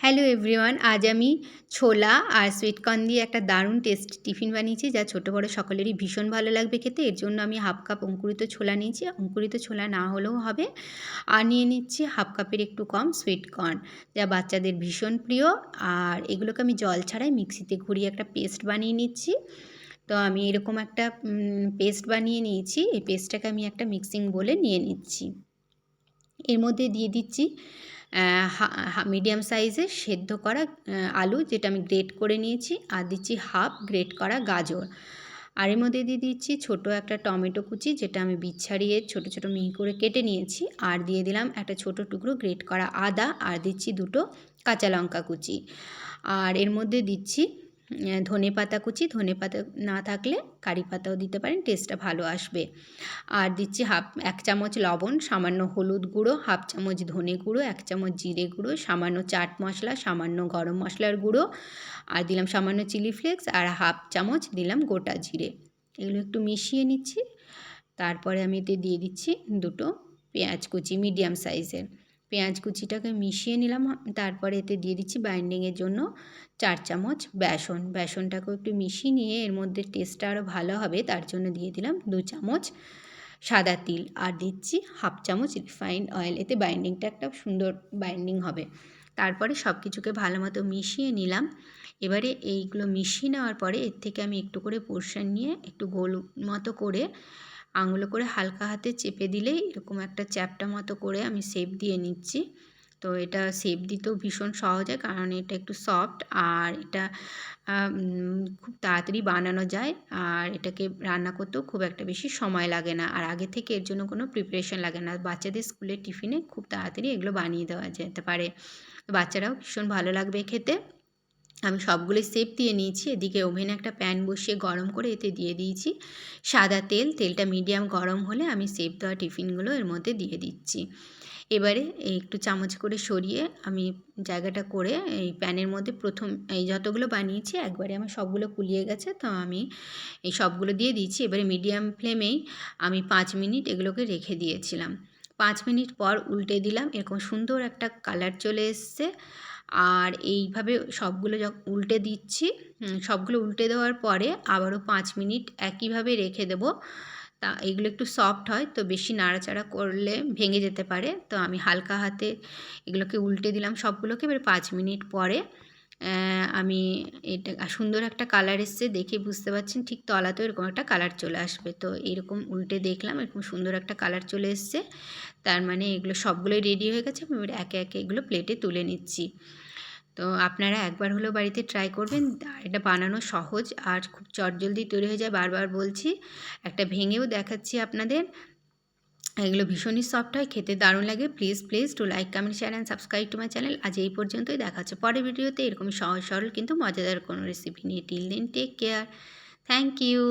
Hello everyone, আজ আমি ছোলা আর সুইট কর্ন দিয়ে একটা দারুণ টেস্ট টিফিন বানিয়েছি, যা ছোটো বড়ো সকলেরই ভীষণ ভালো লাগবে খেতে। এর জন্য আমি হাফ কাপ অঙ্কুরিত ছোলা নিয়েছি, অঙ্কুরিত ছোলা না হলেও হবে। আর নিয়ে নিচ্ছি হাফ কাপের একটু কম সুইট কর্ন, যা বাচ্চাদের ভীষণ প্রিয়। আর এগুলোকে আমি জল ছাড়াই মিক্সিতে ঘুরিয়ে একটা পেস্ট বানিয়ে নিচ্ছি। তো আমি এরকম একটা পেস্ট বানিয়ে নিয়েছি। এই পেস্টটাকে আমি একটা মিক্সিং বোলে নিয়ে নিচ্ছি। এর মধ্যে দিয়ে দিচ্ছি মিডিয়াম সাইজের সেদ্ধ করা আলু, যেটা আমি গ্রেট করে নিয়েছি, আর দিচ্ছি হাফ গ্রেট করা গাজর। আর এর মধ্যে দিয়ে দিচ্ছি ছোটো একটা টমেটো কুচি, যেটা আমি বীজ ছাড়িয়ে ছোটো ছোটো মিহি করে কেটে নিয়েছি। আর দিয়ে দিলাম একটা ছোটো টুকরো গ্রেট করা আদা, আর দিচ্ছি দুটো কাঁচা লঙ্কা কুচি। আর এর মধ্যে দিচ্ছি ধনেপাতা কুচি, ধনেপাতা না থাকলে কারি পাতাও দিতে পারেন, টেস্টটা ভালো আসবে। আর দিচ্ছি এক চামচ লবণ, সামান্য হলুদ গুঁড়ো, হাফ চামচ ধনে গুঁড়ো, 1 চামচ জিরে গুঁড়ো, সামান্য চাট মশলা, সামান্য গরম মশলার গুঁড়ো, আর দিলাম সামান্য চিলি ফ্লেক্স, আর হাফ চামচ দিলাম গোটা জিরে। এগুলো একটু মিশিয়ে নিচ্ছি। তারপরে আমি এতে দিয়ে দিচ্ছি দুটো পেঁয়াজ কুচি, মিডিয়াম সাইজের পেঁয়াজ কুচিটাকে মিশিয়ে নিলাম। তারপরে এতে দিয়ে দিচ্ছি বাইন্ডিংয়ের জন্য 4 চামচ বেসন। বেসনটাকেও একটু মিশিয়ে নিয়ে এর মধ্যে টেস্টটা আরও ভালো হবে, তার জন্য দিয়ে দিলাম 2 চামচ সাদা তিল, আর দিচ্ছি হাফ চামচ রিফাইন্ড অয়েল। এতে বাইন্ডিংটা একটা সুন্দর বাইন্ডিং হবে। তারপরে সব কিছুকে ভালো মতো মিশিয়ে নিলাম। এবারে এইগুলো মিশিয়ে নেওয়ার পরে এর থেকে আমি একটু করে পোর্শন নিয়ে একটু গোল মতো করে আঙুলে করে হালকা হাতে চেপে দিলেই এরকম একটা চ্যাপ্টা মতো করে আমি শেপ দিয়ে নিচ্ছি। তো এটা শেপ দিতেও ভীষণ সহজ হয়, কারণ এটা একটু সফট, আর এটা খুব তাড়াতাড়ি বানানো যায়। আর এটাকে রান্না করতেও খুব একটা বেশি সময় লাগে না, আর আগে থেকে এর জন্য কোনো প্রিপারেশন লাগে না। বাচ্চাদের স্কুলের টিফিনে খুব তাড়াতাড়ি এগুলো বানিয়ে দেওয়া যেতে পারে, বাচ্চারাও ভীষণ ভালো লাগবে খেতে। আমি সবগুলো শেপ দিয়ে নিয়েছি। এদিকে ওভেনে একটা প্যান বসিয়ে গরম করে এতে দিয়ে দিয়েছি সাদা তেল। তেলটা মিডিয়াম গরম হলে আমি শেপ দেওয়া টিফিনগুলো এর মধ্যে দিয়ে দিচ্ছি। এবারে একটু চামচ করে সরিয়ে আমি জায়গাটা করে এই প্যানের মধ্যে প্রথম এই যতগুলো বানিয়েছি একবারে আমার সবগুলো কুলিয়ে গেছে, তো আমি এই সবগুলো দিয়ে দিচ্ছি। এবারে মিডিয়াম ফ্লেমেই আমি 5 মিনিট এগুলোকে রেখে দিয়েছিলাম। 5 মিনিট পর উল্টে দিলাম, এরকম সুন্দর একটা কালার চলে এসছে। আর এইভাবে সবগুলো উল্টে দিচ্ছি। সবগুলো উল্টে দেওয়ার পরে আবারও 5 মিনিট একইভাবে রেখে দেবো। তা এগুলো একটু সফট হয়, তো বেশি নাড়াচাড়া করলে ভেঙে যেতে পারে। তো আমি হালকা হাতে এগুলোকে উল্টে দিলাম সবগুলোকে। এবার 5 মিনিট পরে আমি এটা সুন্দর একটা কালার এসছে, দেখে বুঝতে পারছেন ঠিক তলাতেও এরকম একটা কালার চলে আসবে। তো এরকম উল্টে দেখলাম, এরকম সুন্দর একটা কালার চলে এসছে, তার মানে এগুলো সবগুলোই রেডি হয়ে গেছে। আমি এবার একে একে এগুলো প্লেটে তুলে নিচ্ছি। তো আপনারা একবার হলেও বাড়িতে ট্রাই করবেন। আর এটা বানানো সহজ আর খুব চটজলদি তৈরি হয়ে যায়, বারবার বলছি। একটা ভেঙেও দেখাচ্ছি আপনাদের। এগুলো ভীষণই সফট হয়, খেতে দারুণ লাগে। Please to like, comment, share and subscribe to my channel. আজ এই পর্যন্তই, দেখা হচ্ছে পরের ভিডিওতে এরকমই সহজ সরল কিন্তু মজাদার কোনো রেসিপি নিয়ে। Till then take care, thank you.